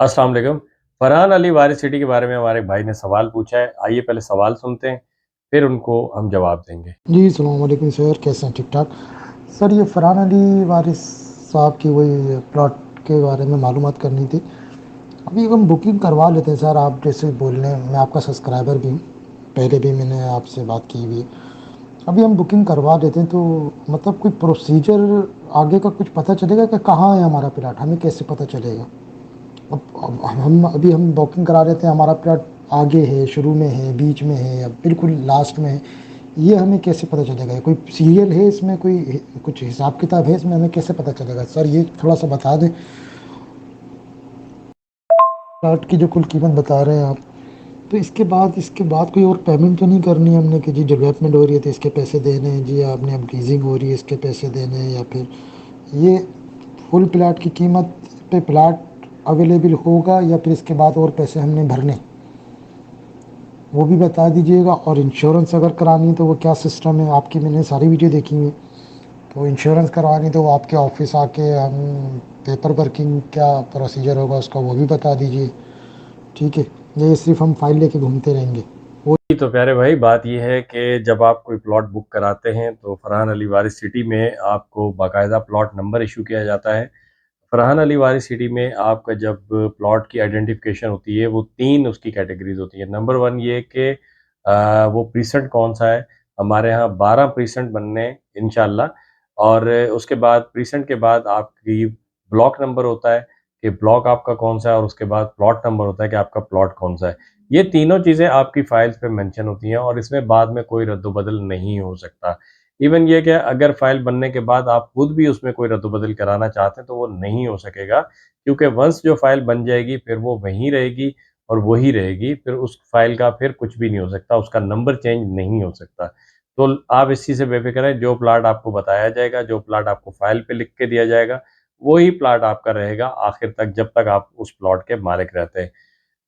अस्सलाम वालेकुम। फरहान अली वारिस सिटी के बारे में हमारे भाई ने सवाल पूछा है। आइए पहले सवाल सुनते हैं, फिर उनको हम जवाब देंगे। जी, अस्सलाम वालेकुम सर, कैसे हैं? ठीक-ठाक। सर ये फरहान अली वारिस साहब की वही प्लॉट के बारे में मालूमात करनी थी। अभी हम बुकिंग करवा लेते हैं सर, आप जैसे बोल रहे हैं, मैं आपका सब्सक्राइबर भी हूँ, पहले भी मैंने आपसे बात की हुई है। अभी हम बुकिंग करवा देते हैं तो मतलब कोई प्रोसीजर आगे का कुछ पता चलेगा कि कहाँ है हमारा प्लॉट? हमें कैसे पता चलेगा? अब हम बुकिंग करा लेते हैं, हमारा प्लॉट आगे है, शुरू में है, बीच में है या बिल्कुल लास्ट में है, ये हमें कैसे पता चलेगा? कोई सीरियल है इसमें, कोई कुछ हिसाब किताब है इसमें, हमें कैसे पता चलेगा सर? ये थोड़ा सा बता दें। प्लॉट की जो कुल कीमत बता रहे हैं आप, तो इसके बाद कोई और पेमेंट तो नहीं करनी है हमने कि जी डेवलपमेंट हो रही है तो इसके पैसे देने हैं, जी आपने अब लीजिंग हो रही है इसके पैसे देने हैं, या फिर ये फुल प्लाट की कीमत पे प्लाट अवेलेबल होगा या फिर इसके बाद और पैसे हमने भरने, वो भी बता दीजिएगा। और इंश्योरेंस अगर करानी है तो वो क्या सिस्टम है आपकी? मैंने सारी वीडियो देखी हुई है, तो इंश्योरेंस करवानी तो वो आपके ऑफिस आके हम पेपर वर्किंग क्या प्रोसीजर होगा उसका वो भी बता दीजिए। ठीक है, ये सिर्फ हम फाइल लेके घूमते रहेंगे? वो जी, तो प्यारे भाई, बात यह है कि जब आप कोई प्लॉट बुक कराते हैं तो फरहान अली वारिस सिटी में आपको बाकायदा प्लॉट नंबर इशू किया जाता है। फरहान अली वारिस सिटी में आपका जब प्लॉट की आइडेंटिफिकेशन होती है, वो 3 उसकी कैटेगरीज़ होती है। नंबर 1 ये कि वो प्रीसेंट कौन-सा है। हमारे यहाँ 12 प्रीसेंट बनने हैं इंशाअल्लाह। और उसके बाद प्रीसेंट के बाद आपकी ब्लॉक नंबर होता है कि ब्लॉक आपका कौन-सा है, और उसके बाद प्लॉट नंबर होता है कि आपका प्लॉट कौन-सा है। ये तीनों चीज़ें आपकी फाइल्स पे मेंशन होती हैं और इसमें बाद में कोई रद्द-बदल नहीं हो सकता। इवन ये कि अगर फाइल बनने के बाद आप खुद भी उसमें कोई रद्द-बदल कराना चाहते हैं तो वो नहीं हो सकेगा, क्योंकि वंस जो फाइल बन जाएगी फिर वो वहीं रहेगी और वही रहेगी। फिर उस फाइल का फिर कुछ भी नहीं हो सकता, उसका नंबर चेंज नहीं हो सकता। तो आप इस चीज़ से बेफ़िक्र रहें, जो प्लाट आपको बताया जाएगा, जो प्लाट आपको फाइल पे लिख के दिया जाएगा, वही प्लाट आपका रहेगा आखिर तक, जब तक आप उस प्लॉट के मालिक रहते हैं।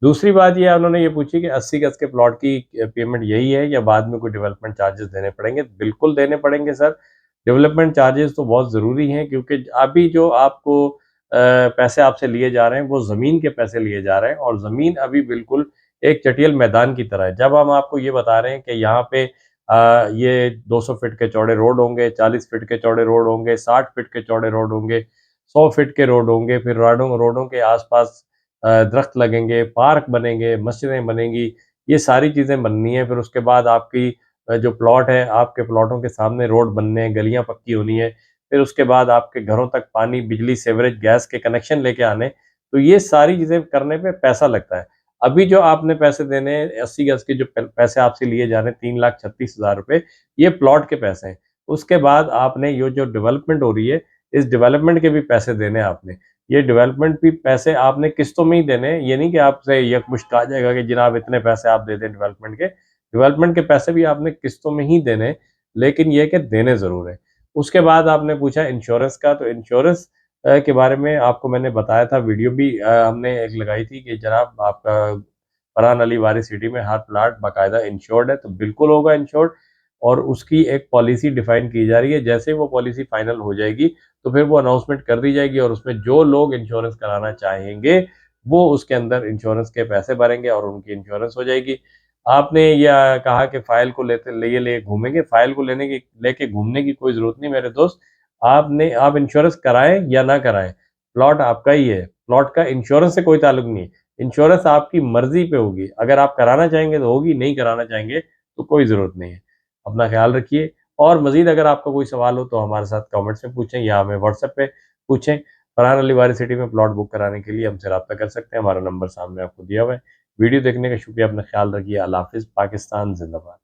दूसरी बात ये उन्होंने ये पूछी कि 80 गज़ के प्लॉट की पेमेंट यही है या बाद में कोई डेवलपमेंट चार्जेस देने पड़ेंगे? बिल्कुल देने पड़ेंगे सर। डेवलपमेंट चार्जेस तो बहुत ज़रूरी हैं, क्योंकि अभी जो आपको पैसे आपसे लिए जा रहे हैं वो ज़मीन के पैसे लिए जा रहे हैं, और ज़मीन अभी बिल्कुल एक चटियल मैदान की तरह है। जब हम आपको ये बता रहे हैं कि यहाँ पे ये 200 फीट के चौड़े रोड होंगे, 40 फीट के चौड़े रोड होंगे, 60 फीट के चौड़े रोड होंगे, 100 फीट के रोड होंगे, फिर रोडों रोडों के आस-पास दरख्त लगेंगे, पार्क बनेंगे, मस्जिदें बनेंगी, ये सारी चीज़ें बननी है। फिर उसके बाद आपकी जो प्लॉट है, आपके प्लॉटों के सामने रोड बनने हैं, गलियाँ पक्की होनी है। फिर उसके बाद आपके घरों तक पानी, बिजली, सीवरेज, गैस के कनेक्शन लेके आने। तो ये सारी चीज़ें करने पे पैसा लगता है। अभी जो आपने पैसे देने हैं, 80 गज़ के जो पैसे आपसे लिए जा रहे हैं, 3,36,000 रुपए, ये प्लॉट के पैसे हैं। उसके बाद आपने ये जो डेवलपमेंट हो रही है, इस डेवलपमेंट के भी पैसे देने हैं आपने। ये डेवलपमेंट भी पैसे आपने किस्तों में ही देने हैं। ये नहीं कि आपसे यकमुश्त आ जाएगा कि जनाब इतने पैसे आप दे दें डेवलपमेंट के। डेवलपमेंट के पैसे भी आपने किस्तों में ही देने हैं, लेकिन ये है कि देने ज़रूर हैं। उसके बाद आपने पूछा इंश्योरेंस का, तो इंश्योरेंस के बारे में आपको मैंने बताया था, वीडियो भी हमने एक लगाई थी कि जनाब आपका फरहान अली वारिस सिटी में हर प्लाट बाकायदा इंश्योर्ड है, तो बिल्कुल होगा इंश्योर्ड। और उसकी एक पॉलिसी डिफ़ाइन की जा रही है। जैसे ही वो पॉलिसी फाइनल हो जाएगी, तो फिर वो अनाउंसमेंट कर दी जाएगी, और उसमें जो लोग इंश्योरेंस कराना चाहेंगे, वो उसके अंदर इंश्योरेंस के पैसे भरेंगे और उनकी इंश्योरेंस हो जाएगी। आपने या कहा कि फ़ाइल को लेते लिए घूमेंगे, फ़ाइल को लेके घूमने की कोई ज़रूरत नहीं मेरे दोस्त। आप इंश्योरेंस कराएँ या ना कराएँ, प्लॉट आपका ही है। प्लॉट का इंश्योरेंस से कोई ताल्लुक नहीं है। इंश्योरेंस आपकी मर्ज़ी पे होगी। अगर आप कराना चाहेंगे तो होगी, नहीं कराना चाहेंगे तो कोई ज़रूरत नहीं है। अपना ख़्याल रखिए, और मज़ीद अगर आपका कोई सवाल हो तो हमारे साथ कमेंट्स में पूछें या हमें व्हाट्सएप पे पूछें। फरहान अली वारिस सिटी में प्लॉट बुक कराने के लिए हमसे राब्ता कर सकते हैं। हमारा नंबर सामने आपको दिया हुआ है। वीडियो देखने का शुक्रिया, अपना ख़्याल रखिए। अल्लाह हाफ़िज़। पाकिस्तान ज़िंदाबाद।